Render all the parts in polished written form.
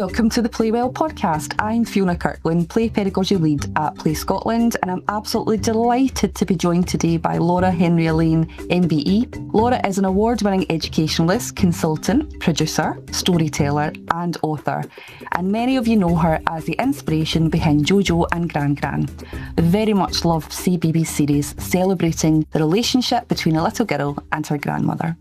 Welcome to the Play Well podcast. I'm Fiona Kirkland, Play Pedagogy Lead at Play Scotland, and I'm absolutely delighted to be joined today by Laura Henry-Allain MBE. Laura is an award-winning educationalist, consultant, producer, storyteller and author, and many of you know her as the inspiration behind JoJo and Gran Gran, the very much loved CBeebies series celebrating the relationship between a little girl and her grandmother.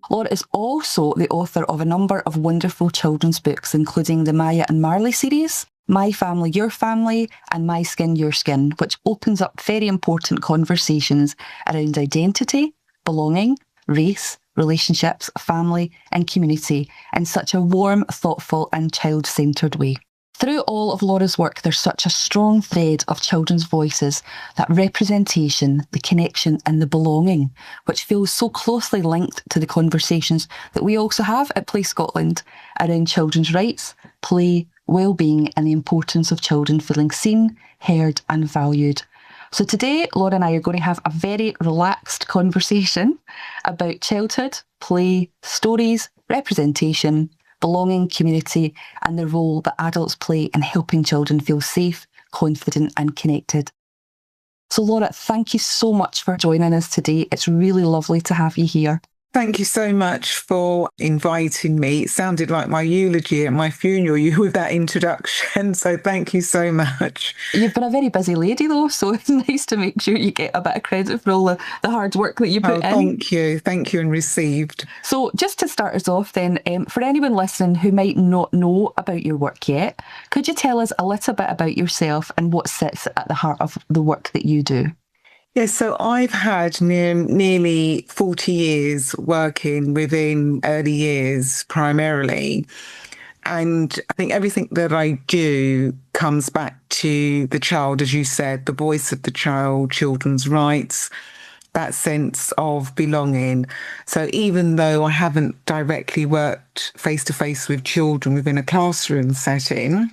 Laura is also the author of a number of wonderful children's books, including the Maya and Marley series, My Family, Your Family, and My Skin, Your Skin, which opens up very important conversations around identity, belonging, race, relationships, family, and community in such a warm, thoughtful, and child-centred way. Through all of Laura's work, there's such a strong thread of children's voices, that representation, the connection and the belonging, which feels so closely linked to the conversations that we also have at Play Scotland around children's rights, play, well-being and the importance of children feeling seen, heard and valued. So today, Laura and I are going to have a very relaxed conversation about childhood, play, stories, representation, belonging, community, and the role that adults play in helping children feel safe, confident, and connected. So, Laura, thank you so much for joining us today. It's really lovely to have you here. Thank you so much for inviting me. It sounded like my eulogy at my funeral, you with that introduction. So thank you so much. You've been a very busy lady though, so it's nice to make sure you get a bit of credit for all the hard work that you put in. Thank you. Thank you and received. So just to start us off then, for anyone listening who might not know about your work yet, could you tell us a little bit about yourself and what sits at the heart of the work that you do? Yes, so I've had nearly 40 years working within early years primarily. And I think everything that I do comes back to the child, as you said, the voice of the child, children's rights, that sense of belonging. So even though I haven't directly worked face-to-face with children within a classroom setting,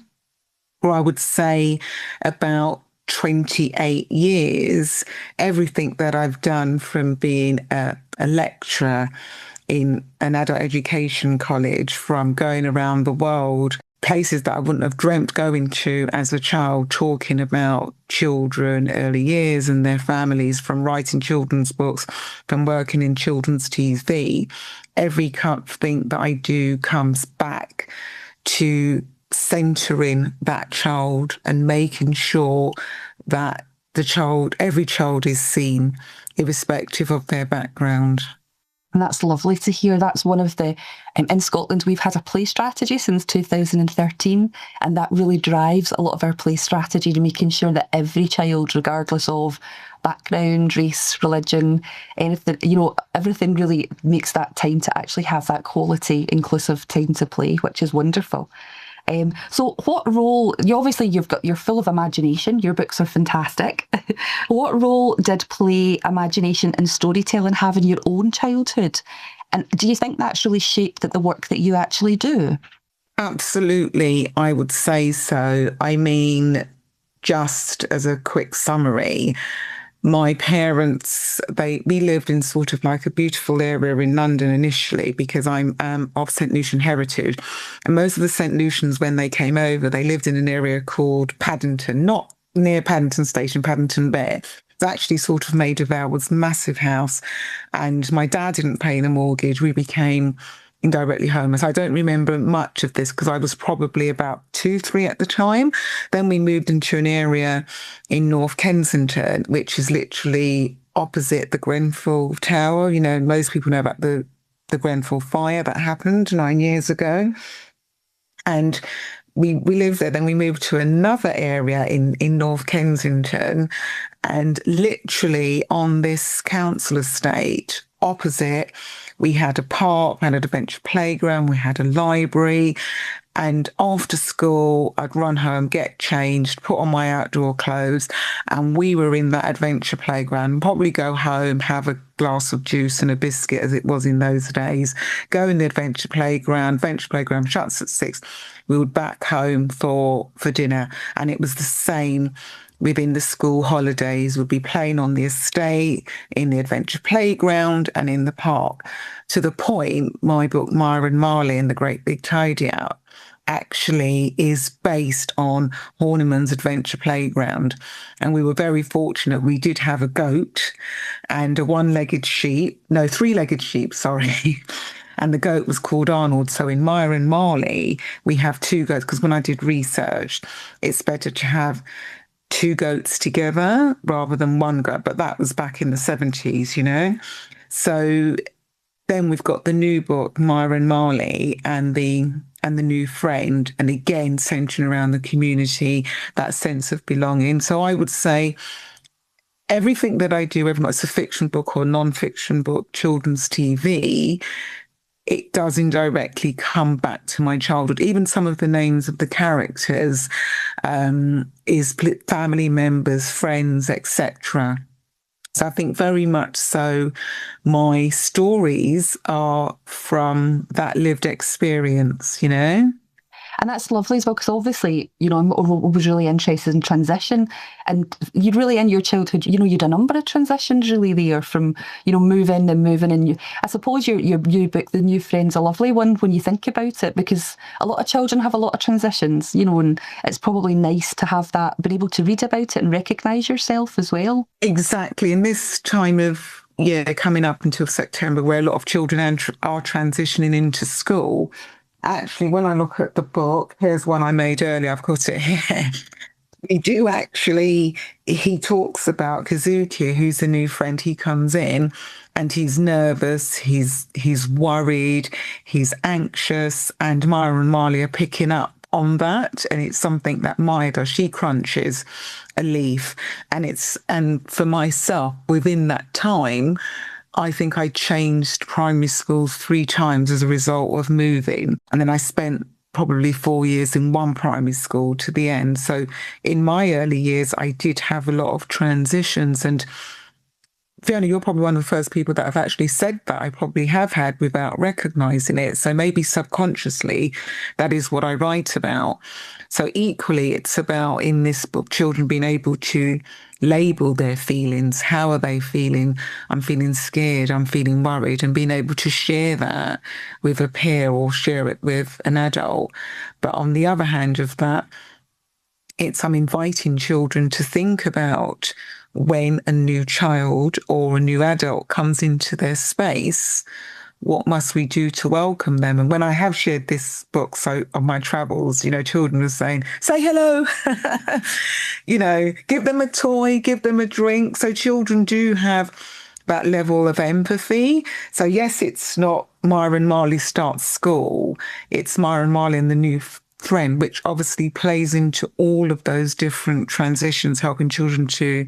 or I would say about 28 years, everything that I've done from being a lecturer in an adult education college, from going around the world, places that I wouldn't have dreamt going to as a child, talking about children, early years and their families, from writing children's books, from working in children's TV, every thing that I do comes back to centering that child and making sure that every child is seen, irrespective of their background. And that's lovely to hear. That's one of the, in Scotland, we've had a play strategy since 2013, and that really drives a lot of our play strategy to making sure that every child, regardless of background, race, religion, anything, everything really makes that time to actually have that quality, inclusive time to play, which is wonderful. So what role, you're full of imagination, your books are fantastic. What role did play, imagination and storytelling have in your own childhood? And do you think that's really shaped the work that you actually do? Absolutely, I would say so. I mean, just as a quick summary, my parents, we lived in sort of like a beautiful area in London initially, because I'm of St. Lucian heritage. And most of the St. Lucians, when they came over, they lived in an area called Paddington, not near Paddington Station, Paddington Bear. It's actually sort of Maida Vale, was a massive house. And my dad didn't pay the mortgage. We became indirectly homeless. I don't remember much of this because I was probably about 2, 3 at the time. Then we moved into an area in North Kensington, which is literally opposite the Grenfell Tower. Most people know about the Grenfell fire that happened 9 years ago. And we lived there. Then we moved to another area in North Kensington, and literally on this council estate opposite, we had a park, we had an adventure playground, we had a library. And after school, I'd run home, get changed, put on my outdoor clothes, and we were in that adventure playground. Probably go home, have a glass of juice and a biscuit, as it was in those days. Go in the adventure playground. Adventure playground shuts at 6. We would back home for dinner, and it was the same within the school holidays. We'd be playing on the estate, in the adventure playground, and in the park. To the point, my book, Maya and Marley and the Great Big Tidy Out, actually is based on Horniman's Adventure Playground. And we were very fortunate. We did have a goat and a three-legged sheep, sorry. And the goat was called Arnold. So in Maya and Marley, we have two goats, because when I did research, it's better to have two goats together rather than one goat. But that was back in the 70s, you know. So then we've got the new book, Maya and Marley, and the new friend, and again centering around the community, that sense of belonging. So I would say everything that I do, whether it's a fiction book or non-fiction book, children's TV, it does indirectly come back to my childhood. Even some of the names of the characters is family members, friends, etc. So I think very much so my stories are from that lived experience, you know? And that's lovely as well, because obviously, you know, I was really interested in transition. And you'd really, in your childhood, you know, you'd a number of transitions really there from, you know, moving and moving. And I suppose your new book, The New Friend's a lovely one when you think about it, because a lot of children have a lot of transitions, you know, and it's probably nice to have that, be able to read about it and recognise yourself as well. Exactly. In this time of coming up until September, where a lot of children are transitioning into school. Actually, when I look at the book, here's one I made earlier. I've got it here. He talks about Kazuki, who's the new friend. He comes in and he's nervous, he's worried, he's anxious, and Maya and Marley are picking up on that. And it's something that Maya does. She crunches a leaf. And for myself, within that time, I think I changed primary schools 3 times as a result of moving. And then I spent probably 4 years in one primary school to the end. So in my early years, I did have a lot of transitions. And Fiona, you're probably one of the first people that have actually said that I probably have had without recognizing it. So maybe subconsciously, that is what I write about. So equally, it's about, in this book, children being able to label their feelings. How are they feeling? I'm feeling scared, I'm feeling worried, and being able to share that with a peer or share it with an adult. But on the other hand of that, I'm inviting children to think about when a new child or a new adult comes into their space, what must we do to welcome them? And when I have shared this book, so on my travels, you know, children are saying, say hello, you know, give them a toy, give them a drink. So children do have that level of empathy. So yes, it's not Maya and Marley start school. It's Maya and Marley and the new friend, which obviously plays into all of those different transitions, helping children to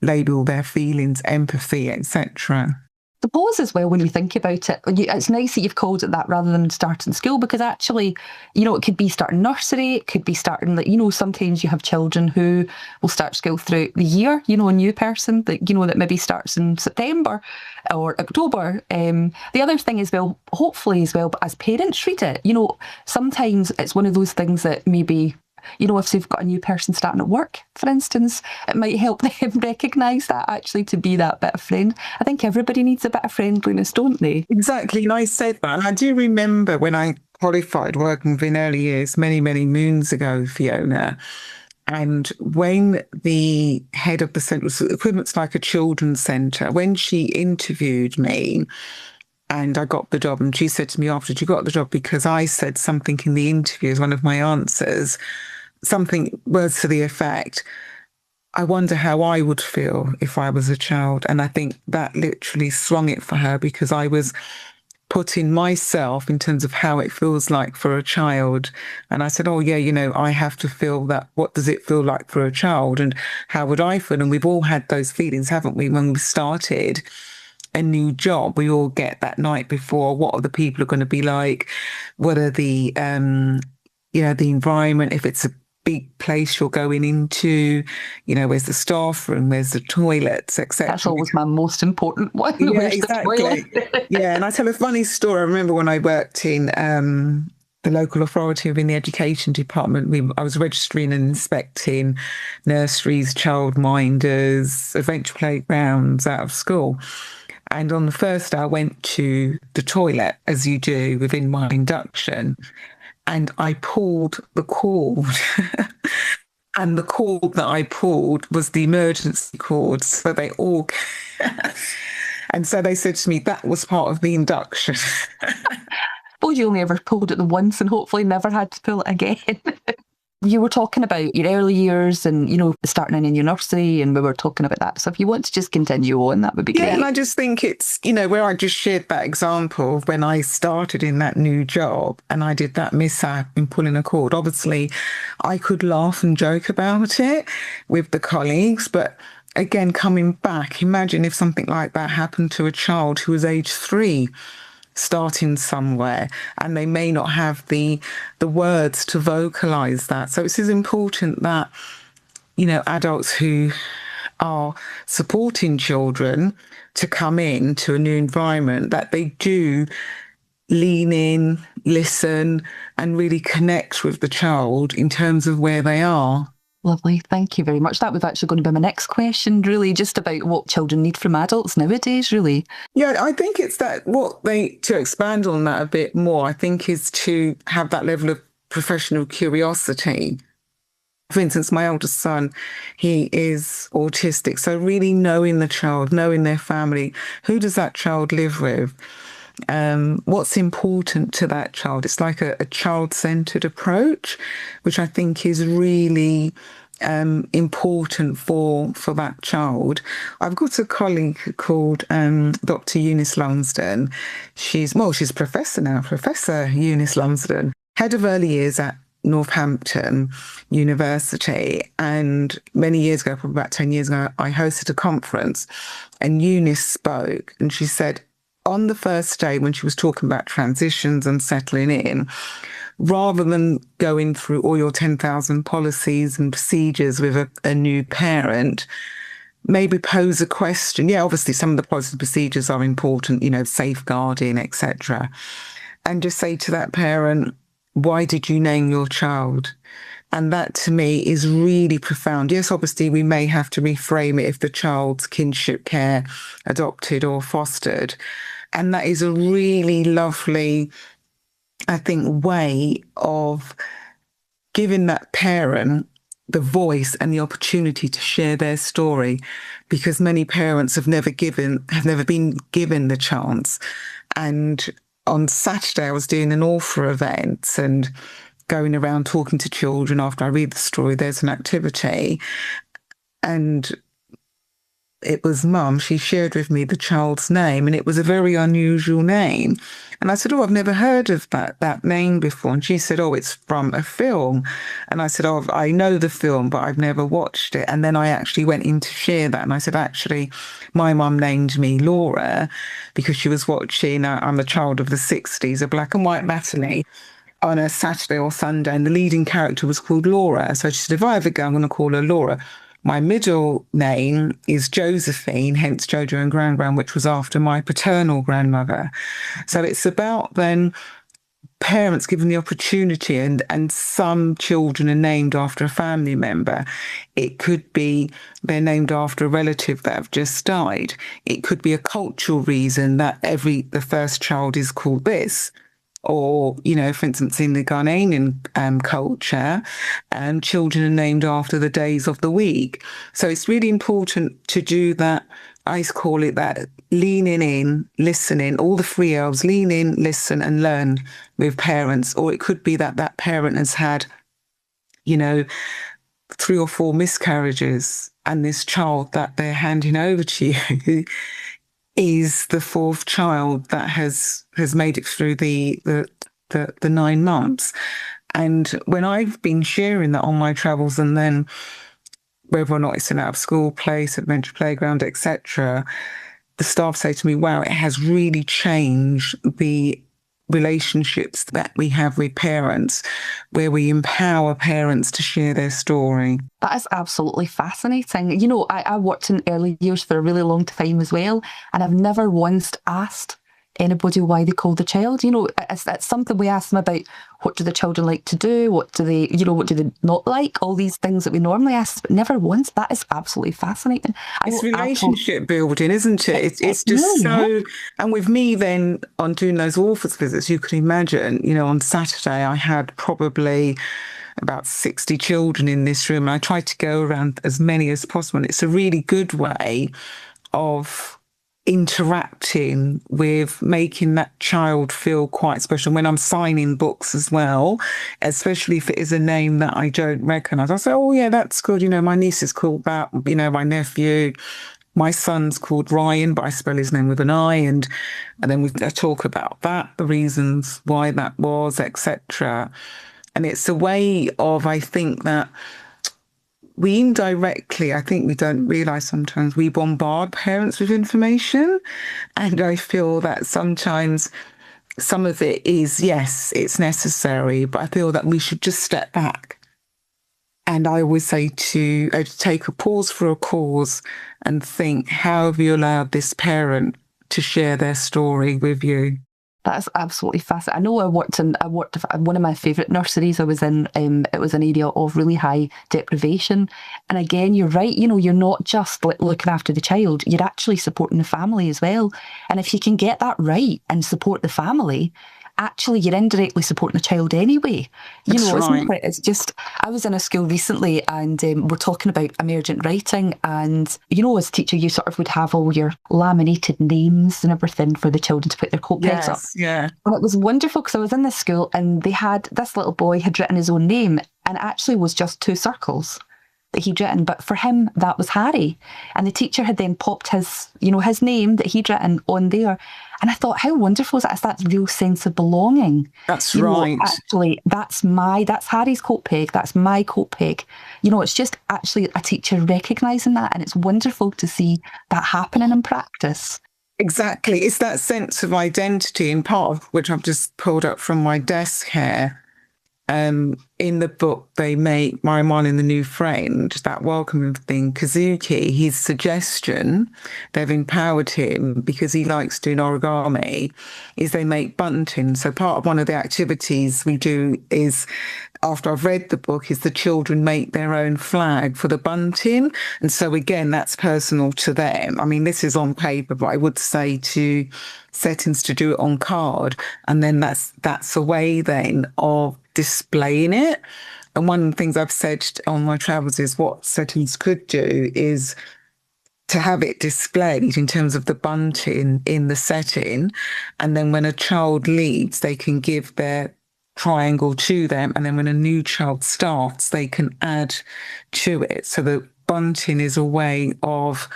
label their feelings, empathy, etc. Suppose as well, when you think about it, it's nice that you've called it that rather than starting school, because actually, you know, it could be starting nursery, it could be starting, like, you know, sometimes you have children who will start school throughout the year, you know, a new person that, you know, that maybe starts in September or October. The other thing as well, hopefully as well, but as parents read it, you know, sometimes it's one of those things that maybe, you know, if they've got a new person starting at work, for instance, it might help them recognise that actually to be that bit of friend. I think everybody needs a bit of friendliness, don't they? Exactly. And I said that. And I do remember when I qualified working within early years, many, many moons ago, Fiona. And when the head of the centre, was equivalent like a children's centre, when she interviewed me, and I got the job, and she said to me after, you got the job because I said something in the interview as one of my answers, something words to the effect, I wonder how I would feel if I was a child. And I think that literally swung it for her, because I was putting myself in terms of how it feels like for a child. And I said, oh yeah, you know, I have to feel that. What does it feel like for a child? And how would I feel? And we've all had those feelings, haven't we? When we started a new job, we all get that night before, what are the people are going to be like? What are the, the environment, if it's a big place you're going into, you know, where's the staff room, where's the toilets, etc. That's always my most important one. Yeah, Where's exactly. The toilet? Yeah, and I tell a funny story. I remember when I worked in the local authority within the education department, I was registering and inspecting nurseries, childminders, adventure playgrounds out of school. And on the first day, I went to the toilet, as you do within my induction. and I pulled the cord. And the cord that I pulled was the emergency cord. So they all, and so they said to me, that was part of the induction. Suppose you only ever pulled it the once and hopefully never had to pull it again. You were talking about your early years and, starting in your nursery, and we were talking about that. So if you want to just continue on, that would be great. Yeah, and I just think it's, where I just shared that example of when I started in that new job and I did that mishap in pulling a cord. Obviously, I could laugh and joke about it with the colleagues, but again, coming back, imagine if something like that happened to a child who was age 3, starting somewhere, and they may not have the words to vocalize that. So it's as important that, adults who are supporting children to come into a new environment, that they do lean in, listen, and really connect with the child in terms of where they are. Lovely. Thank you very much. That was actually going to be my next question, really, just about what children need from adults nowadays, really. Yeah, I think it's that to expand on that a bit more, I think is to have that level of professional curiosity. For instance, my eldest son, he is autistic. So really knowing the child, knowing their family, who does that child live with? What's important to that child? It's like a child-centered approach, which I think is really important for that child. I've got a colleague called Dr. Eunice Lumsden. She's a professor now, Professor Eunice Lumsden, head of early years at Northampton University. And many years ago, probably about 10 years ago, I hosted a conference and Eunice spoke, and she said, on the first day when she was talking about transitions and settling in, rather than going through all your 10,000 policies and procedures with a new parent, maybe pose a question. Yeah, obviously some of the policies and procedures are important, safeguarding, etc. And just say to that parent, why did you name your child? And that to me is really profound. Yes, obviously we may have to reframe it if the child's kinship care, adopted or fostered. And that is a really lovely, I think, way of giving that parent the voice and the opportunity to share their story, because many parents have never been given the chance. And on Saturday, I was doing an author event and going around talking to children. After I read the story, there's an activity. And it was Mum. She shared with me the child's name, and it was a very unusual name. And I said, oh, I've never heard of that name before. And she said, oh, it's from a film. And I said, oh, I know the film, but I've never watched it. And then I actually went in to share that. And I said, actually, my mum named me Laura because she was watching I'm a Child of the 60s, a black and white matinee on a Saturday or Sunday. And the leading character was called Laura. So she said, if I ever go, I'm going to call her Laura. My middle name is Josephine, hence JoJo and Gran Gran, which was after my paternal grandmother. So it's about then parents given the opportunity, and some children are named after a family member. It could be they're named after a relative that have just died. It could be a cultural reason that the first child is called this. Or, for instance, in the Ghanaian culture, children are named after the days of the week. So it's really important to do that. I call it that leaning in, listening, all the 3 L's, lean in, listen and learn with parents. Or it could be that parent has had, 3 or 4 miscarriages, and this child that they're handing over to you is the 4th child that has made it through the 9 months. And when I've been sharing that on my travels, and then whether or not it's an out of school place, adventure playground, etc., the staff say to me, wow, it has really changed the relationships that we have with parents, where we empower parents to share their story. That is absolutely fascinating. I worked in early years for a really long time as well, and I've never once asked anybody why they call the child. You know, it's something we ask them about. What do the children like to do? What do they, you know, what do they not like? All these things that we normally ask, but never once. That is absolutely fascinating. It's relationship building, isn't it? It's just really, so, and with me then on doing those authors visits, you can imagine, you know, on Saturday I had probably about 60 children in this room. And I tried to go around as many as possible. And it's a really good way of interacting with making that child feel quite special. When I'm signing books as well, especially if it is a name that I don't recognise, I say, oh yeah, that's good. You know, my niece is called that, you know, my nephew, my son's called Ryan, but I spell his name with an I, and then I talk about that, the reasons why that was, etc. And it's a way of, I think that we indirectly, I think we don't realise sometimes, we bombard parents with information. And I feel that sometimes some of it is, yes, it's necessary, but I feel that we should just step back. And I always say to take a pause for a cause and think, how have you allowed this parent to share their story with you? That's absolutely fascinating. I know I worked in one of my favourite nurseries I was in. It was an area of really high deprivation. And again, you're right, you know, you're not just looking after the child, you're actually supporting the family as well. And if you can get that right and support the family, actually you're indirectly supporting the child anyway. You know, isn't it? It's just, I was in a school recently and we're talking about emergent writing, and you know, as a teacher you sort of would have all your laminated names and everything for the children to put their coat pegs up. Yeah. And it was wonderful because I was in this school and they had, this little boy had written his own name, and it actually was just 2 circles that he'd written, but for him that was Harry, and the teacher had then popped his, you know, his name that he'd written on there. And I thought, how wonderful is that? It's that real sense of belonging. That's right. Know, actually, that's Harry's coat peg, that's my coat peg. You know, it's just actually a teacher recognising that, and it's wonderful to see that happening in practice. Exactly. It's that sense of identity, in part of which I've just pulled up from my desk here. In the book, they make Marley and the New Friend, that welcoming thing, Kazuki, his suggestion, they've empowered him because he likes doing origami, is they make bunting. So part of one of the activities we do is, after I've read the book, is the children make their own flag for the bunting. And so again, that's personal to them. I mean, this is on paper, but I would say to settings to do it on card. And then that's a way then of displaying it. And one of the things I've said on my travels is what settings could do is to have it displayed in terms of the bunting in the setting. And then when a child leaves, they can give their triangle to them. And then when a new child starts, they can add to it. So the bunting is a way of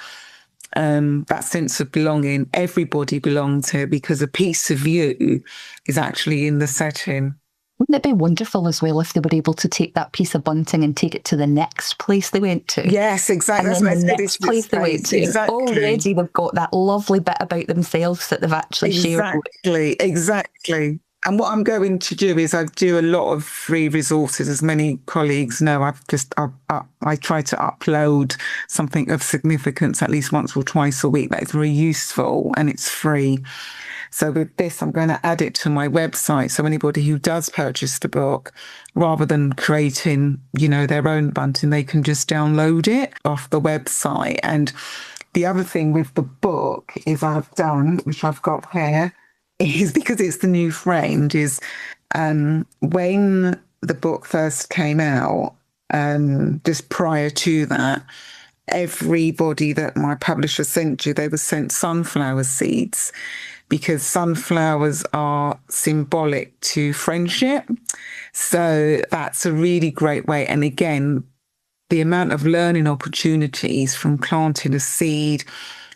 that sense of belonging. Everybody belongs here because a piece of you is actually in the setting. Wouldn't it be wonderful as well if they were able to take that piece of bunting and take it to the next place they went to? Yes, exactly. And then the next place they went to. Exactly. Already they've got that lovely bit about themselves that they've actually shared. Exactly. And what I'm going to do is I do a lot of free resources. As many colleagues know, I try to upload something of significance at least once or twice a week that is very useful and it's free. So with this, I'm going to add it to my website. So anybody who does purchase the book, rather than creating, you know, their own bunting, they can just download it off the website. And the other thing with the book is I've done, which I've got here, is because it's the new friend, is when the book first came out, just prior to that, everybody that my publisher sent you, they were sent sunflower seeds, because sunflowers are symbolic to friendship. So that's a really great way. And again, the amount of learning opportunities from planting a seed,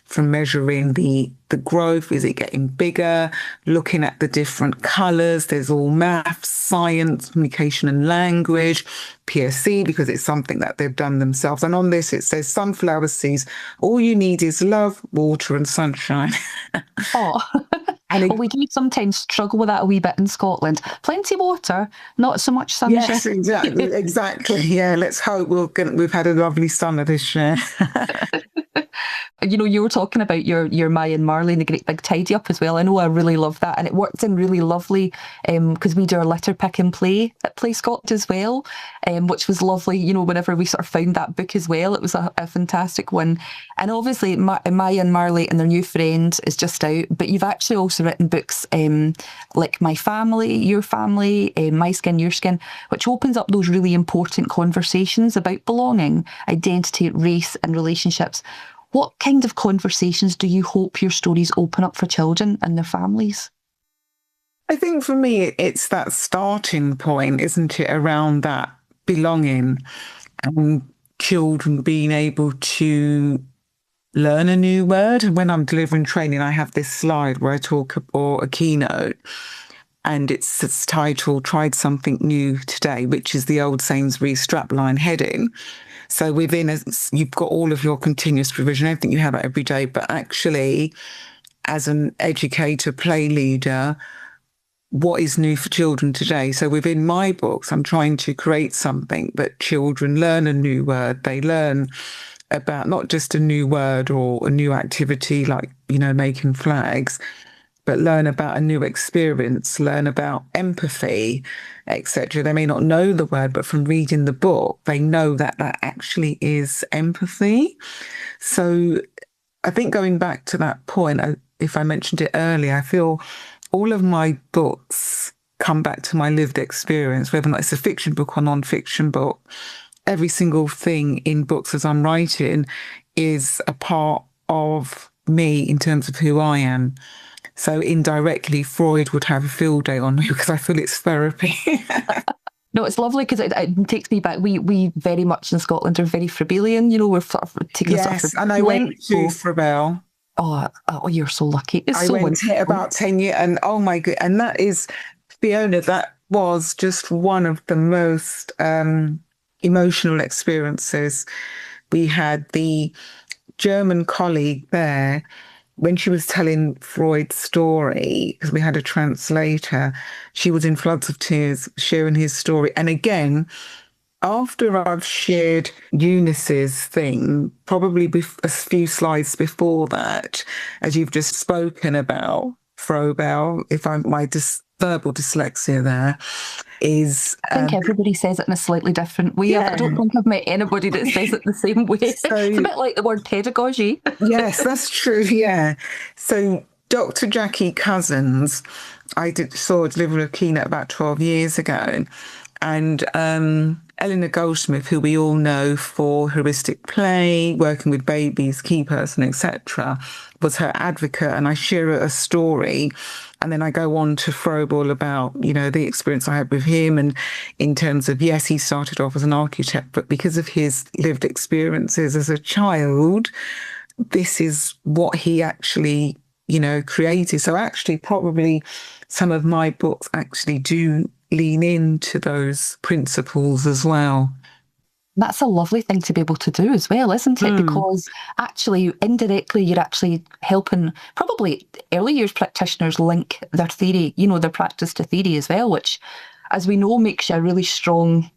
from measuring the growth, is it getting bigger, looking at the different colours, there's all maths, science, communication and language, PSC, because it's something that they've done themselves. And on this it says sunflower seeds, all you need is love, water and sunshine. Oh, well, we do sometimes struggle with that a wee bit in Scotland. Plenty of water, not so much sunshine. Yes, exactly. Yeah, let's hope we've had a lovely summer this year. You know, you were talking about your Maya and Marley and the Great Big Tidy Up as well. I know I really love that, and it worked in really lovely because we do our litter pick and play at Play Scott as well, which was lovely. You know, whenever we sort of found that book as well, it was a fantastic one. And obviously, Maya and Marley and their new friend is just out, but you've actually also written books like My Family, Your Family, My Skin, Your Skin, which opens up those really important conversations about belonging, identity, race, and relationships. What kind of conversations do you hope your stories open up for children and their families? I think for me, it's that starting point, isn't it, around that belonging and children being able to learn a new word. And when I'm delivering training, I have this slide where I talk about a keynote, and it's titled "Tried Something New Today," which is the old Sainsbury's strapline heading. So you've got all of your continuous provision, everything you have every day, but actually, as an educator, play leader, what is new for children today? So within my books, I'm trying to create something that children learn a new word. They learn about not just a new word or a new activity like, making flags, but learn about a new experience, learn about empathy, etc. They may not know the word, but from reading the book, they know that that actually is empathy. So I think going back to that point, if I mentioned it earlier, I feel all of my books come back to my lived experience, whether or not it's a fiction book or non-fiction book. Every single thing in books as I'm writing is a part of me in terms of who I am. So indirectly, Freud would have a field day on me because I feel it's therapy. No, it's lovely because it takes me back. We very much in Scotland are very Frobelian, we're sort of taking Yes, and I went to Frobel. Oh, you're so lucky. I went about 10 years, and oh my God, and that is, Fiona, that was just one of the most emotional experiences. We had the German colleague there when she was telling Freud's story, because we had a translator, she was in floods of tears sharing his story. And again, after I've shared Eunice's thing, probably a few slides before that, as you've just spoken about, Frobel, if I'm verbal dyslexia there, is... I think everybody says it in a slightly different way. Yeah. I don't think I've met anybody that says it the same way. So, it's a bit like the word pedagogy. Yes, that's true, yeah. So Dr. Jackie Cousins, I saw deliver a keynote about 12 years ago, and Eleanor Goldsmith, who we all know for heuristic play, working with babies, key person, etc., was her advocate. And I share a story, and then I go on to Frobel about, the experience I had with him. And in terms of, yes, he started off as an architect, but because of his lived experiences as a child, this is what he actually, created. So actually, probably some of my books actually do lean into those principles as well. That's a lovely thing to be able to do as well, isn't it? Because actually, indirectly, you're actually helping probably early years practitioners link their theory, their practice to theory as well, which, as we know, makes you a really strong,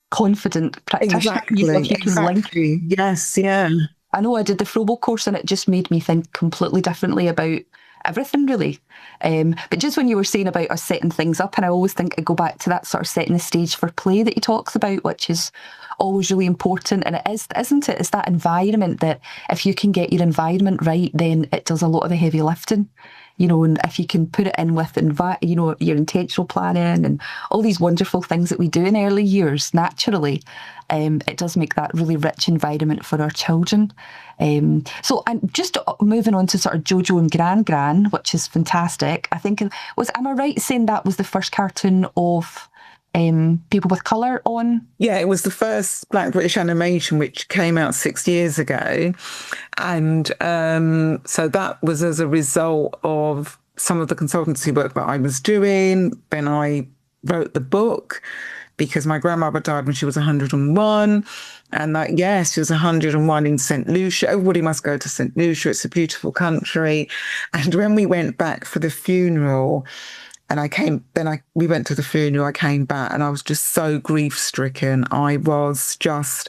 confident practitioner. Exactly. Yes, yeah. I know I did the Frobel course and it just made me think completely differently about everything, really. But just when you were saying about us setting things up, and I always think I go back to that sort of setting the stage for play that he talks about, which is always really important. And it is, isn't it? It's that environment that if you can get your environment right, then it does a lot of the heavy lifting. And if you can put it in with, your intentional planning and all these wonderful things that we do in early years, naturally, it does make that really rich environment for our children. So I'm just moving on to sort of JoJo and Gran Gran, which is fantastic. I think, am I right saying that was the first cartoon of people with colour on? Yeah, it was the first Black British animation, which came out 6 years ago. And so that was as a result of some of the consultancy work that I was doing. Then I wrote the book because my grandmother died when she was 101. And she was 101 in St. Lucia. Everybody must go to St. Lucia. It's a beautiful country. And when we went back for the funeral, and we went to the funeral, I came back and I was just so grief stricken. I was just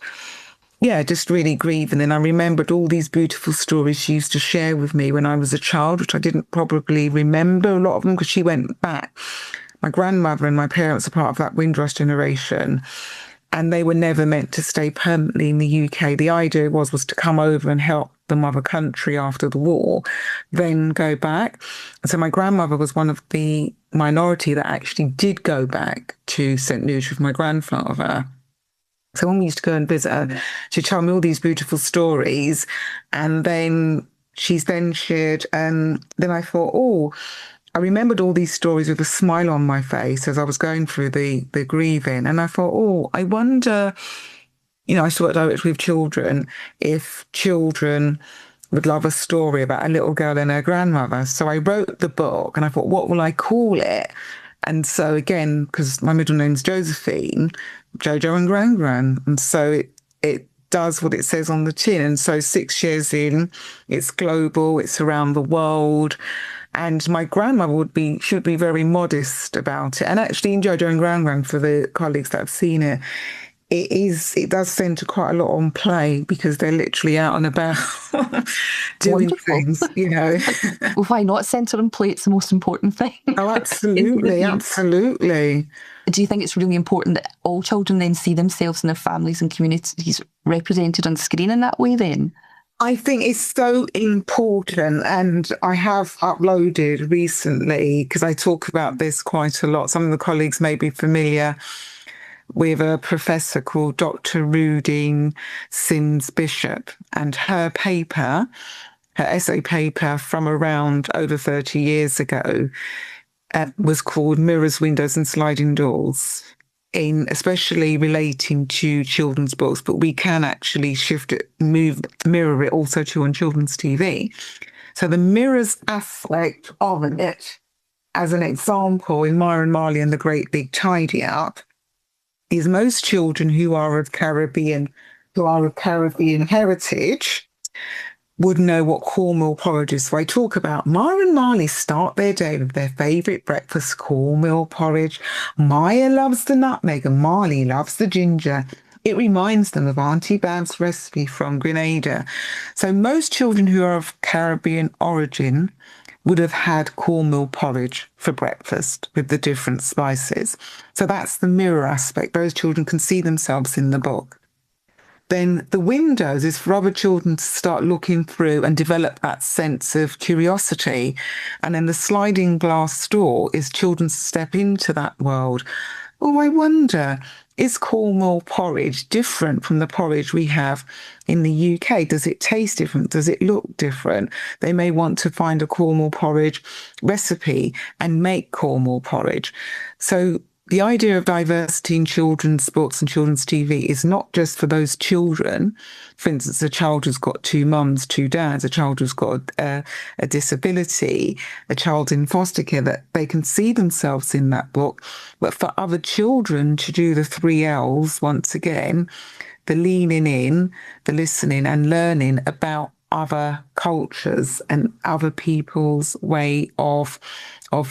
yeah, just really grieving. And I remembered all these beautiful stories she used to share with me when I was a child, which I didn't probably remember a lot of them because she went back. My grandmother and my parents are part of that Windrush generation, and they were never meant to stay permanently in the UK. The idea was to come over and help the mother country after the war, then go back. And so my grandmother was one of the minority that actually did go back to St. Lucia with my grandfather. So when we used to go and visit her, she'd tell me all these beautiful stories. And then she's then shared, and then I thought, oh, I remembered all these stories with a smile on my face as I was going through the grieving. And I thought, oh, I wonder, I used to work directly with children, if children would love a story about a little girl and her grandmother. So I wrote the book and I thought, what will I call it? And so again, because my middle name's Josephine, JoJo and Gran Gran. And so it does what it says on the tin. And so 6 years in, it's global, it's around the world. And my grandmother should be very modest about it. And actually in JoJo and Gran Gran, for the colleagues that have seen it, it does centre quite a lot on play because they're literally out and about doing Wonderful. things, Well, why not centre and play? It's the most important thing. Oh, absolutely, absolutely. Do you think it's really important that all children then see themselves and their families and communities represented on screen in that way then? I think it's so important, and I have uploaded recently, because I talk about this quite a lot. Some of the colleagues may be familiar with a professor called Dr. Rudine Sims Bishop, and her essay paper from around over 30 years ago was called Mirrors, Windows and Sliding Doors, especially relating to children's books, but we can actually mirror it also on children's TV. So the mirrors aspect of it, as an example, in Marley and the Great Big Tidy Up, is most children who are of Caribbean heritage would know what cornmeal porridge is. So I talk about Maya and Marley start their day with their favourite breakfast, cornmeal porridge. Maya loves the nutmeg and Marley loves the ginger. It reminds them of Auntie Bab's recipe from Grenada. So most children who are of Caribbean origin would have had cornmeal porridge for breakfast with the different spices. So that's the mirror aspect. Those children can see themselves in the book. Then the windows is for other children to start looking through and develop that sense of curiosity. And then the sliding glass door is children to step into that world. Oh, I wonder, is cornmeal porridge different from the porridge we have in the UK? Does it taste different? Does it look different? They may want to find a cornmeal porridge recipe and make cornmeal porridge. So the idea of diversity in children's books and children's TV is not just for those children. For instance, a child who's got 2 mums, 2 dads, a child who's got a disability, a child in foster care, that they can see themselves in that book. But for other children to do the 3 L's once again, the leaning in, the listening and learning about other cultures and other people's way of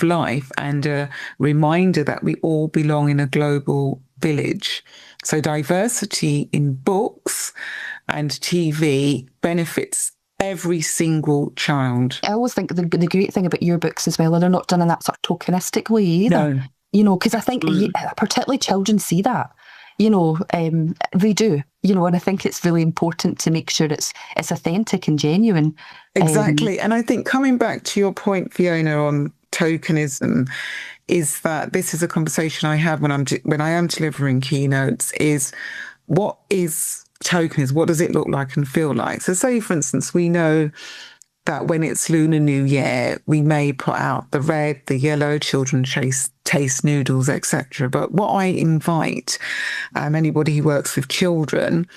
life, and a reminder that we all belong in a global village. So diversity in books and TV benefits every single child. I always think the great thing about your books as well are they're not done in that sort of tokenistic way either. No. Because I think particularly children see that. They do, and I think it's really important to make sure it's authentic and genuine. Exactly. And I think coming back to your point, Fiona, on tokenism, is that this is a conversation I have when I am delivering keynotes, is what is tokenism? What does it look like and feel like? So say, for instance, we know that when it's Lunar New Year, we may put out the red, the yellow, children taste noodles, etc. But what I invite anybody who works with children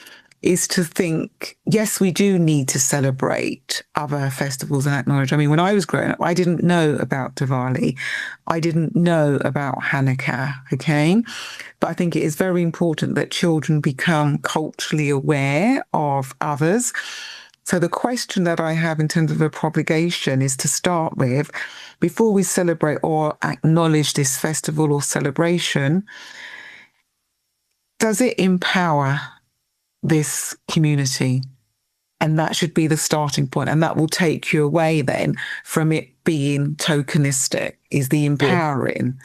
is to think, yes, we do need to celebrate other festivals and acknowledge. I mean, when I was growing up, I didn't know about Diwali. I didn't know about Hanukkah, okay? But I think it is very important that children become culturally aware of others. So the question that I have in terms of a propagation is to start with, before we celebrate or acknowledge this festival or celebration, does it empower this community. And that should be the starting point. And that will take you away then from it being tokenistic, is the empowering.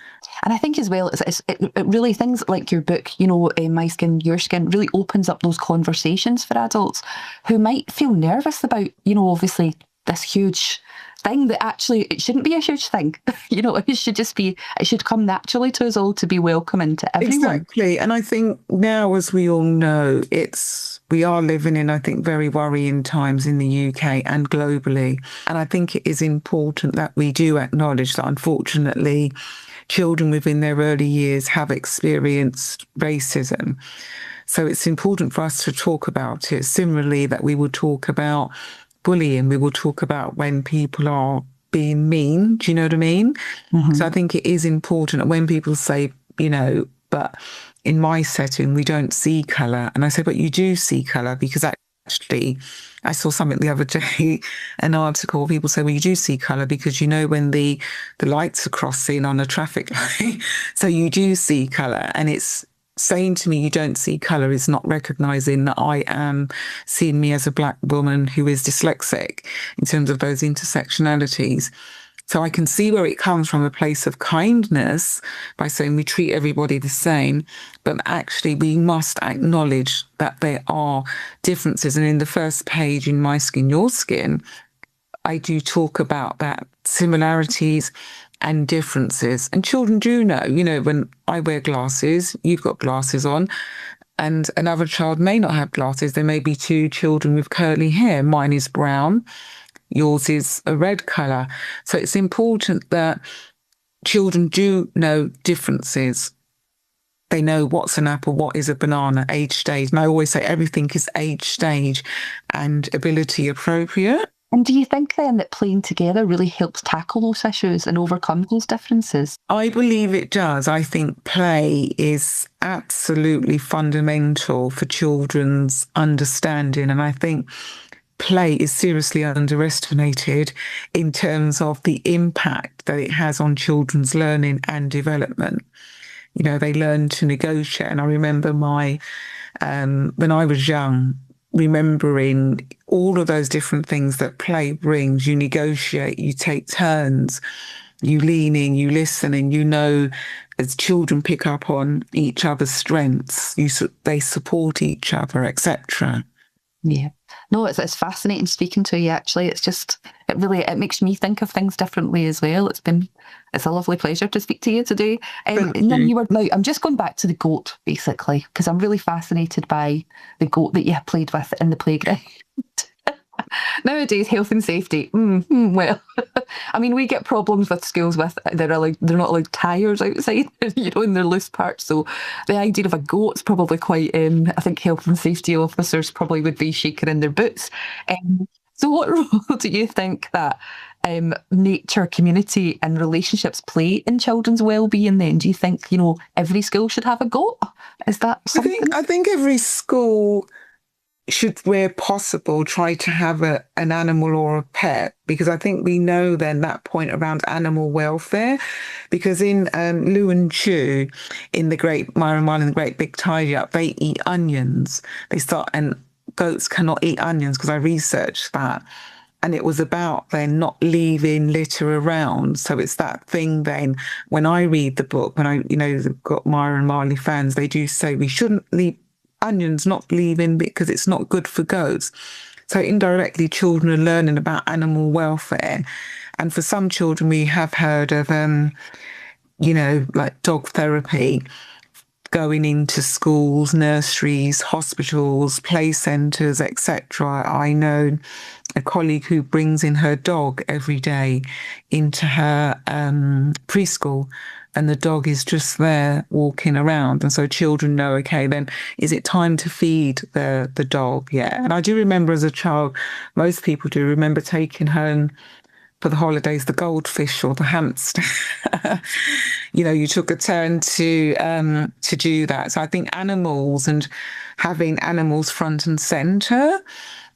And I think as well, it really, things like your book, My Skin, Your Skin, really opens up those conversations for adults who might feel nervous about, obviously this huge thing that actually it shouldn't be a huge thing. It should just be, it should come naturally to us all to be welcoming to everyone. Exactly. And I think now, as we all know, we are living in, I think, very worrying times in the UK and globally. And I think it is important that we do acknowledge that, unfortunately, children within their early years have experienced racism. So it's important for us to talk about it. Similarly, that we will talk about bullying. We will talk about when people are being mean. Do you know what I mean? Mm-hmm. So I think it is important that when people say, but in my setting, we don't see colour. And I say, but you do see colour, because actually, I saw something the other day, an article, people say, well, you do see colour because when the lights are crossing on a traffic light. So you do see colour. And it's saying to me you don't see colour is not recognising that I am seeing me as a black woman who is dyslexic in terms of those intersectionalities. So I can see where it comes from, a place of kindness by saying we treat everybody the same, but actually we must acknowledge that there are differences. And in the first page in My Skin, Your Skin, I do talk about that, similarities and differences. And children do know, when I wear glasses, you've got glasses on, and another child may not have glasses. There may be two children with curly hair. Mine is brown. Yours is a red colour. So it's important that children do know differences. They know what's an apple, what is a banana, age stage. And I always say everything is age stage and ability appropriate. And do you think then that playing together really helps tackle those issues and overcome those differences? I believe it does. I think play is absolutely fundamental for children's understanding. And I think play is seriously underestimated in terms of the impact that it has on children's learning and development. They learn to negotiate. And I remember when I was young, remembering all of those different things that play brings. You negotiate, you take turns, you lean in, you listen, and as children pick up on each other's strengths, they support each other, etc. Yeah. No, it's fascinating speaking to you, actually. It makes me think of things differently as well. It's a lovely pleasure to speak to you today. And then I'm just going back to the goat, basically, because I'm really fascinated by the goat that you played with in the playground. Nowadays, health and safety. Well, I mean, we get problems with schools with they're not allowed tyres outside, in their loose parts. So the idea of a goat's probably quite. I think health and safety officers probably would be shaking in their boots. So, what role do you think that nature, community, and relationships play in children's well-being? Then, do you think every school should have a goat? Is that something? I think every school should, where possible, try to have an animal or a pet, because I think we know then that point around animal welfare, because in Lu and Chu, in the Great Myron One and the Great Big Tidy Up, they eat onions. And goats cannot eat onions, because I researched that. And it was about then not leaving litter around. So it's that thing then, when I read the book, when I've got Myra and Marley fans, they do say we shouldn't leave onions, not leaving, because it's not good for goats. So indirectly, children are learning about animal welfare. And for some children, we have heard of, like dog therapy, going into schools, nurseries, hospitals, play centres, etc. I know a colleague who brings in her dog every day into her preschool, and the dog is just there walking around. And so children know, okay, then is it time to feed the dog? Yeah. And I do remember as a child, most people do remember taking home for the holidays the goldfish or the hamster. You took a turn to do that. So I think animals, and having animals front and centre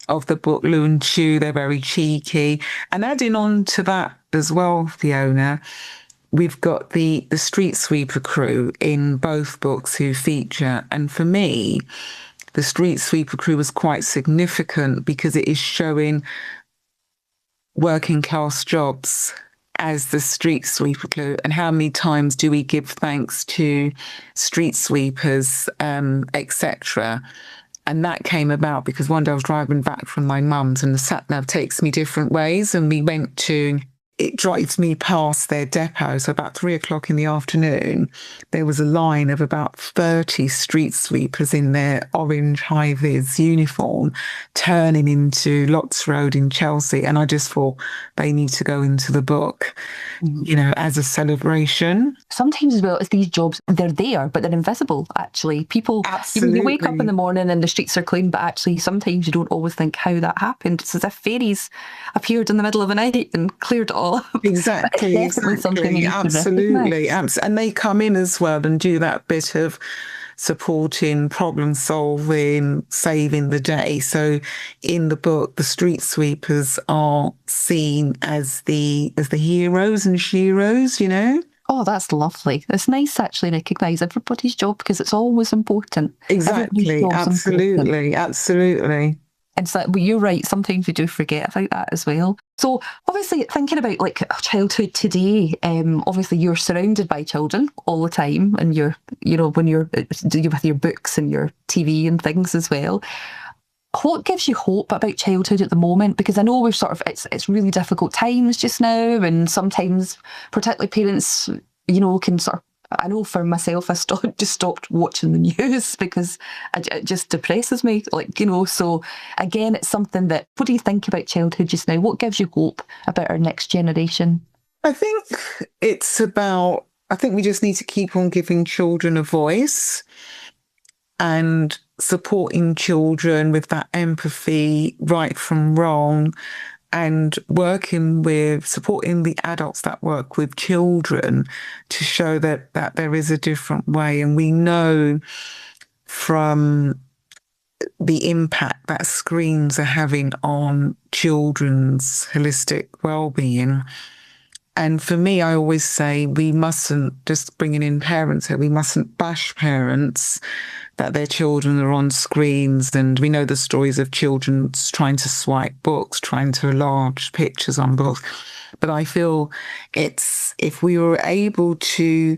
of the book, Lu and Chu, they're very cheeky. And adding on to that as well, Fiona, we've got the street sweeper crew in both books who feature. And for me, the the street sweeper crew was quite significant because it is showing working class jobs as the street sweeper crew, and how many times do we give thanks to street sweepers, etc. And that came about because one day I was driving back from my mum's and the sat nav takes me different ways, and we went to, it drives me past their depot. So about 3 o'clock in the afternoon, there was a line of about 30 street sweepers in their orange high-vis uniform turning into Lots Road in Chelsea. And I just thought they need to go into the book, you know, as a celebration. Sometimes as well as these jobs, they're there, but they're invisible, actually. People, you wake up in the morning and the streets are clean, but actually sometimes you don't always think how that happened. It's as if fairies appeared in the middle of the night and cleared it all up. Exactly. Absolutely. And they come in as well and do that bit of supporting, problem solving, saving the day. So in the book, the street sweepers are seen as the heroes and sheroes, you know? Oh, that's lovely. It's nice to actually recognise everybody's job, because it's always important. Exactly. Absolutely. And so, but you're right, sometimes we do forget about that as well. So obviously thinking about like childhood today, obviously you're surrounded by children all the time, and you're, you know, when you're with your books and your TV and things as well. What gives you hope about childhood at the moment? Because I know we're sort of, it's really difficult times just now, and sometimes particularly parents, you know, can sort of, I know for myself, I just stopped watching the news because it just depresses me, like, you know. So again, it's something that, what do you think about childhood just now? What gives you hope about our next generation? I think we just need to keep on giving children a voice and supporting children with that empathy, right from wrong, and supporting the adults that work with children to show that there is a different way. And we know from the impact that screens are having on children's holistic well-being. And for me, I always say we mustn't, just bringing in parents here, we mustn't bash parents that their children are on screens. And we know the stories of children trying to swipe books, trying to enlarge pictures on books. But I feel if we were able to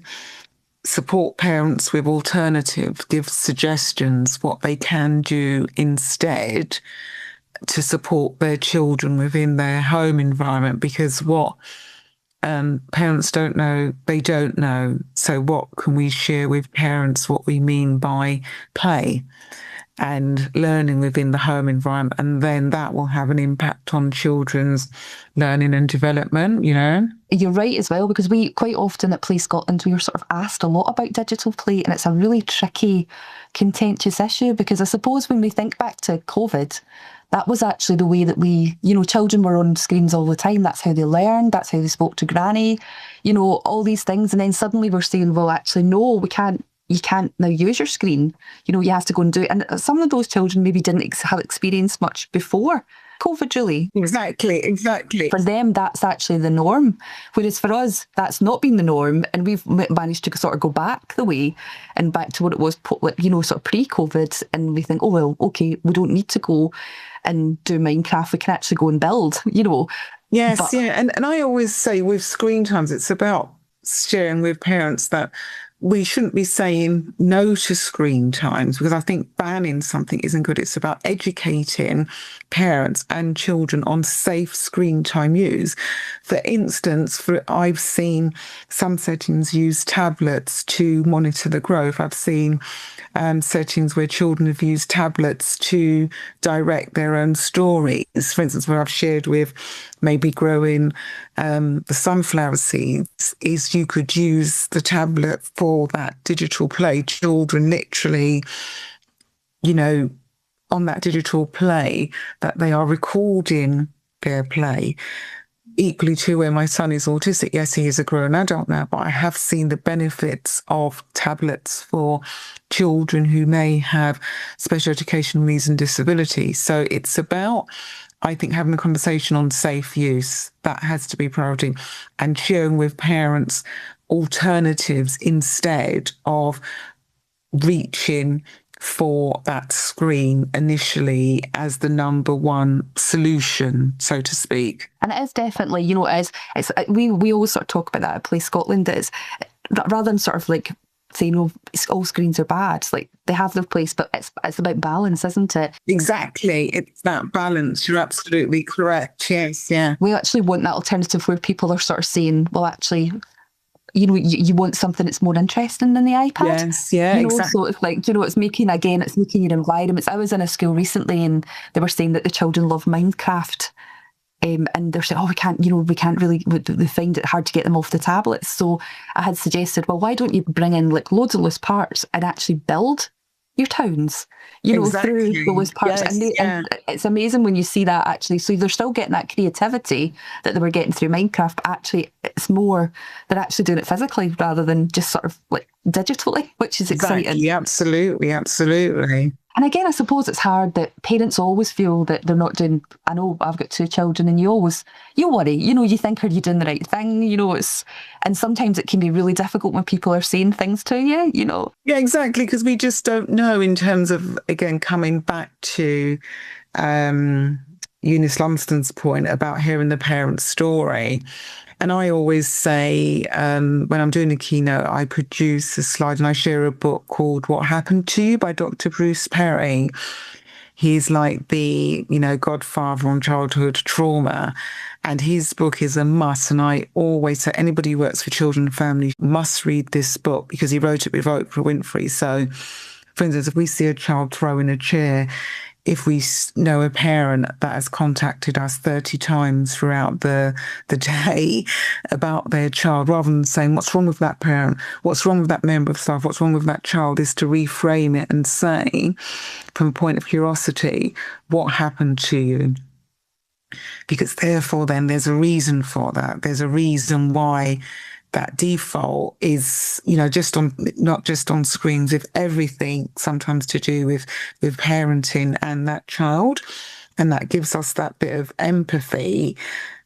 support parents with alternatives, give suggestions, what they can do instead to support their children within their home environment, because what parents don't know, they don't know. So what can we share with parents what we mean by play and learning within the home environment? And then that will have an impact on children's learning and development, you know? You're right as well, because we quite often at Play Scotland, we are sort of asked a lot about digital play, and it's a really tricky, contentious issue, because I suppose when we think back to COVID, that was actually the way that we, you know, children were on screens all the time. That's how they learned. That's how they spoke to granny, you know, all these things. And then suddenly we're saying, well, actually, no, you can't now use your screen. You know, you have to go and do it. And some of those children maybe didn't have experienced much before COVID, really. Exactly. For them, that's actually the norm. Whereas for us, that's not been the norm. And we've managed to sort of go back the way and back to what it was, you know, sort of pre-COVID. And we think, oh, well, okay, we don't need to go and do Minecraft. We can actually go and build, you know. Yes, yeah. And I always say with screen times, it's about sharing with parents that we shouldn't be saying no to screen times, because I think banning something isn't good. It's about educating parents and children on safe screen time use. For instance, I've seen some settings use tablets to monitor the growth. I've seen settings where children have used tablets to direct their own stories. For instance, where I've shared with maybe growing the sunflower seeds, is you could use the tablet for that digital play. Children literally, you know, on that digital play, that they are recording their play. Equally to where my son is autistic. Yes, he is a grown adult now, but I have seen the benefits of tablets for children who may have special educational needs and disabilities. So it's about, I think, having a conversation on safe use. That has to be priority, and sharing with parents alternatives instead of reaching for that screen initially as the number one solution, so to speak. And it is definitely, you know, we always sort of talk about that at Play Scotland, is that rather than sort of like saying, oh, all screens are bad, like they have their place, but it's about balance, isn't it? Exactly. It's that balance. You're absolutely correct. Yes, yeah. We actually want that alternative where people are sort of saying, well, actually, you know, you want something that's more interesting than the iPad. Yes, yeah, you know, exactly. So it's like, you know, it's making your environments. I was in a school recently and they were saying that the children love Minecraft. And they're saying, oh, we can't really, they find it hard to get them off the tablets. So I had suggested, well, why don't you bring in like loads of loose parts and actually build your towns, you know, Exactly. through the loose parts. Yes, And it's amazing when you see that actually. So they're still getting that creativity that they were getting through Minecraft, but actually it's more, they're actually doing it physically rather than just sort of like digitally, which is exciting. Exactly. Absolutely, absolutely. And again, I suppose it's hard that parents always feel that they're not doing, I know I've got 2 children and you worry, you know, you think, are you doing the right thing? You know, and sometimes it can be really difficult when people are saying things to you, you know. Yeah, exactly. Because we just don't know, in terms of, again, coming back to Eunice Lumsden's point about hearing the parent's story. And I always say, when I'm doing a keynote, I produce a slide and I share a book called What Happened to You by Dr. Bruce Perry. He's like the, you know, godfather on childhood trauma. And his book is a must. And I always say anybody who works for children and families must read this book, because he wrote it with Oprah Winfrey. So, for instance, if we see a child throwing a chair, if we know a parent that has contacted us 30 times throughout the day about their child, rather than saying, what's wrong with that parent? What's wrong with that member of staff? What's wrong with that child? Is to reframe it and say, from a point of curiosity, what happened to you? Because therefore, then there's a reason for that. There's a reason why that default is, you know, not just on screens, with everything sometimes to do with parenting and that child. And that gives us that bit of empathy.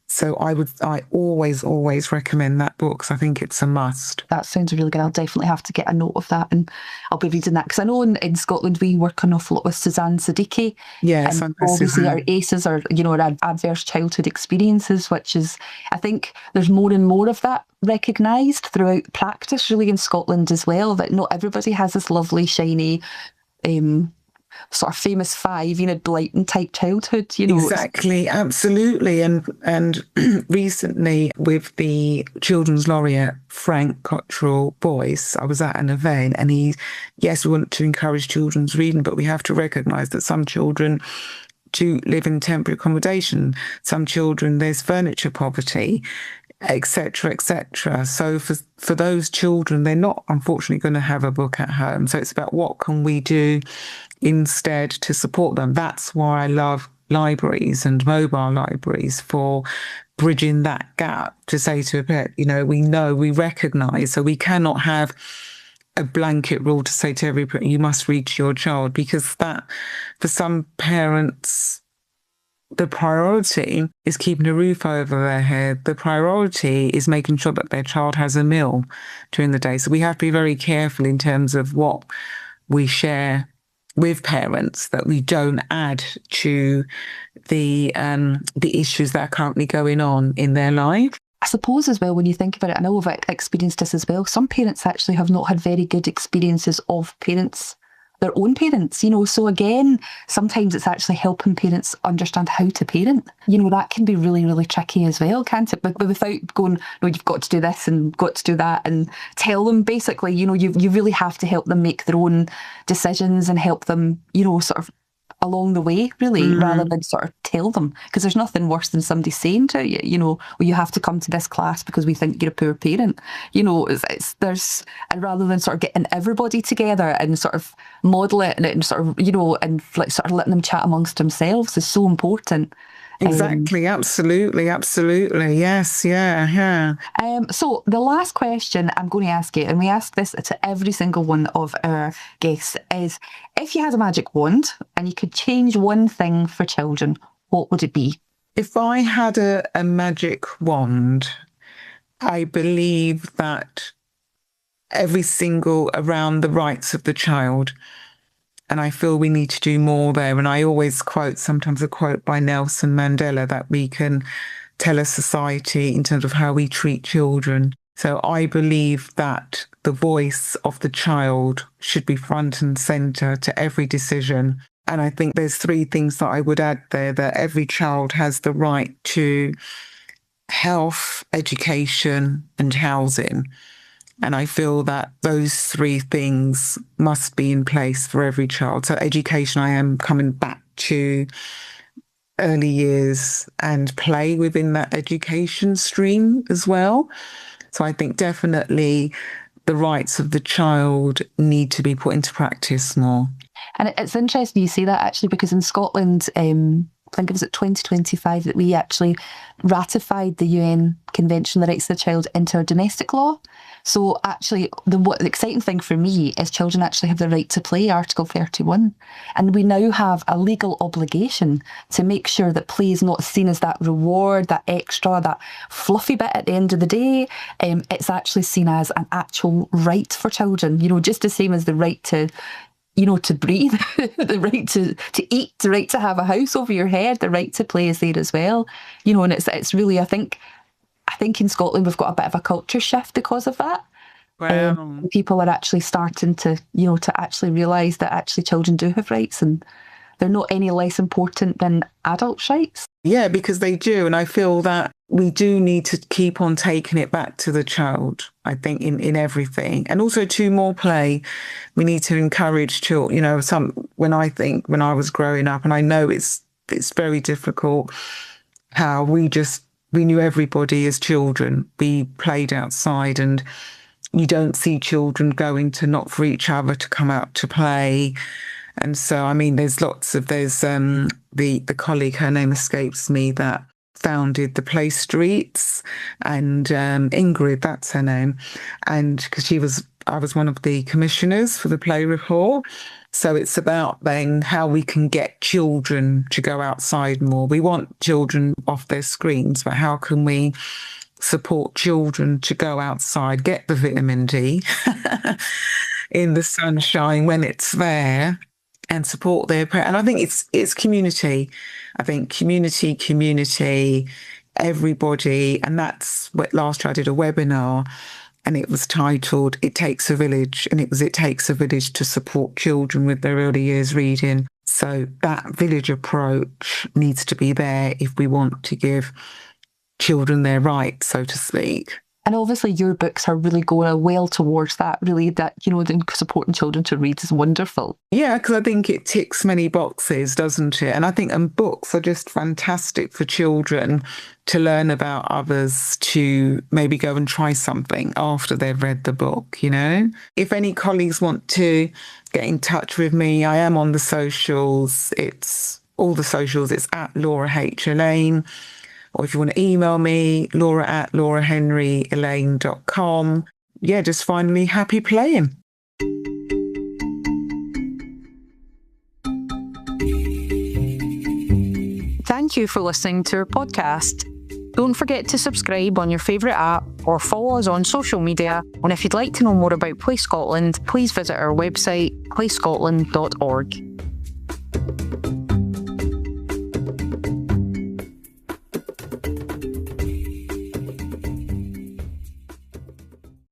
So I always recommend that book, because I think it's a must. That sounds really good. I'll definitely have to get a note of that, and I'll be reading that, because I know in Scotland we work an awful lot with Suzanne Siddiqui. Yes, and obviously our ACEs are, you know, our adverse childhood experiences, which is, I think there's more and more of that recognised throughout practice really in Scotland as well, that not everybody has this lovely, shiny, sort of famous 5, you know, Blighton type childhood, you know. Exactly, absolutely. And recently with the Children's Laureate Frank Cottrell Boyce, I was at an event, and yes, we want to encourage children's reading, but we have to recognise that some children do live in temporary accommodation. Some children, there's furniture poverty, etc., etc. So for those children, they're not unfortunately going to have a book at home. So it's about what can we do instead to support them. That's why I love libraries and mobile libraries, for bridging that gap, to say to a parent, you know, we recognise, so we cannot have a blanket rule to say to every parent, you must read to your child, because that, for some parents, the priority is keeping a roof over their head. The priority is making sure that their child has a meal during the day. So we have to be very careful in terms of what we share with parents, that we don't add to the issues that are currently going on in their life. I suppose as well, when you think about it, I know I've experienced this as well, some parents actually have not had very good experiences of their own parents, you know. So again, sometimes it's actually helping parents understand how to parent. You know, that can be really, really tricky as well, can't it? But without going, no, you've got to do this and got to do that, and tell them basically, you know, you really have to help them make their own decisions and help them, you know, sort of along the way, really, rather than sort of tell them. Because there's nothing worse than somebody saying to you, you know, well, you have to come to this class because we think you're a poor parent. You know, and rather than sort of getting everybody together and sort of model it and sort of, you know, and like sort of letting them chat amongst themselves is so important. Exactly, absolutely. Yes, yeah. So the last question I'm going to ask you, and we ask this to every single one of our guests, is if you had a magic wand and you could change one thing for children, what would it be? If I had a magic wand, I believe that every single around the rights of the child. And I feel we need to do more there. And I always quote, sometimes a quote by Nelson Mandela, that we can tell a society in terms of how we treat children. So I believe that the voice of the child should be front and centre to every decision. And I think there's 3 things that I would add there: that every child has the right to health, education, and housing. And I feel that those 3 things must be in place for every child. So education, I am coming back to early years and play within that education stream as well. So I think definitely the rights of the child need to be put into practice more. And it's interesting you say that, actually, because in Scotland, I think it was at 2025 that we actually ratified the UN Convention on the Rights of the Child into our domestic law. So actually, the exciting thing for me is children actually have the right to play, Article 31. And we now have a legal obligation to make sure that play is not seen as that reward, that extra, that fluffy bit at the end of the day. It's actually seen as an actual right for children, just the same as the right to to breathe, the right to eat, the right to have a house over your head, the right to play is there as well. And it's really, I think in Scotland we've got a bit of a culture shift because of that. Wow. People are actually starting to, to actually realise that actually children do have rights and they're not any less important than adults' rights. Yeah, because they do. And I feel that we do need to keep on taking it back to the child, I think, in everything. And also to more play. We need to encourage children, when I was growing up, and I know it's very difficult how we knew everybody as children. We played outside, and you don't see children going to knock for each other to come out to play. And so, I mean, there's the colleague, her name escapes me, that founded the Play Streets, and Ingrid, that's her name. And because I was one of the commissioners for the Play Report. So it's about then how we can get children to go outside more. We want children off their screens, but how can we support children to go outside, get the vitamin D in the sunshine when it's there, and support their parents? And I think it's community. I think community, everybody. And that's what last year I did a webinar, and it was titled "It Takes a Village," and it takes a village to support children with their early years reading. So that village approach needs to be there if we want to give children their rights, so to speak. And obviously your books are really going well towards that, really, that, then supporting children to read is wonderful. Yeah, because I think it ticks many boxes, doesn't it? And I think books are just fantastic for children to learn about others, to maybe go and try something after they've read the book, If any colleagues want to get in touch with me, I am on the socials. It's all the socials. It's at Laura H. Allain. Or if you want to email me, laura@laurahenryallain.com. Yeah, just finally happy playing. Thank you for listening to our podcast. Don't forget to subscribe on your favourite app or follow us on social media. And if you'd like to know more about Play Scotland, please visit our website, playscotland.org.